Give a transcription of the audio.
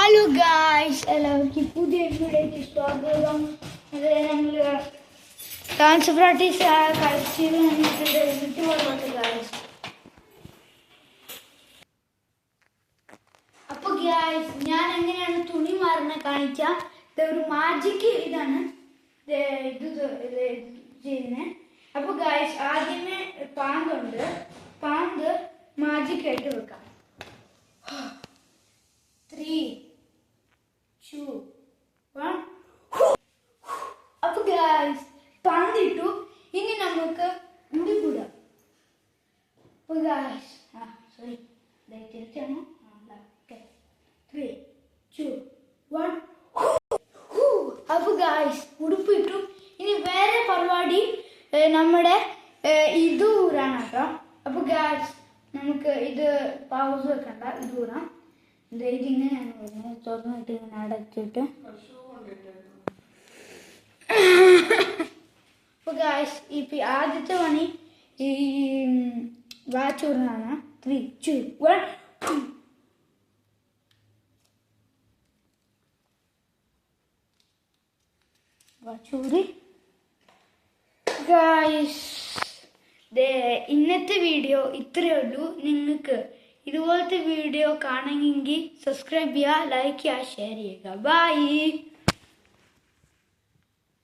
Hello guys, എല്ലാവർക്കും പുതിയ വീഡിയോയ്ക്ക് സ്വാഗതം. അത് ഞങ്ങൾ ഡാൻസ് പ്രാക്ടീസ് കളിച്ച് എന്നിട്ട് പോകുന്നുണ്ട് ഗായ്സ്. അപ്പോൾ ഗായ്സ്, ഞാൻ എങ്ങനെയാണ് തുണി മാറുന്ന കാണിക്കാം. ഒരു മാജിക് ഇതാണ് ഇത് ചെയ്യുന്നത്. അപ്പോൾ ഗായ്സ്, ആദ്യമേ പാന്ത് മാജിക് ആയിട്ട് വെക്കാം. 3, 2, 1. അപ്പോൾ ഗായ്സ്, പാന്തിട്ടു. ഇനി നമുക്ക് ഉടുപ്പിടാം. അപ്പോൾ ഗായ്സ്, സോറി, തിരിച്ചാണ്. 3, 2, 1. അപ്പോൾ ഗായ്സ്, ഉടുപ്പിട്ടു. ഇനി വേറെ പരിപാടി നമ്മുടെ ഇത് ഊരാണ് കേട്ടോ. അപ്പോൾ ഗായ്സ്, നമുക്ക് ഇത് പൗസ് വെക്കണ്ട, ഇത് ഊരാം. ഇതിങ്ങനെയാണ് വരുന്നത്, തുറന്നിട്ട് ഇങ്ങനെ അടച്ചിട്ട്. അപ്പോൾ ഗായ്സ്, ഇപ്പം ആദ്യത്തെ പണി ഈ വാച്ചൂറിനാണ്. 3, 2, 1. വാച്ചൂറി. ഗായ്സ്, ഇന്നത്തെ വീഡിയോ ഇത്രയേ ഉള്ളൂ. നിങ്ങൾക്ക് ഇതുപോലത്തെ വീഡിയോ കാണണമെങ്കിൽ സബ്സ്ക്രൈബ് ചെയ്യുക, ലൈക്ക് ചെയ്യുക, ഷെയർ ചെയ്യുക. ബൈ.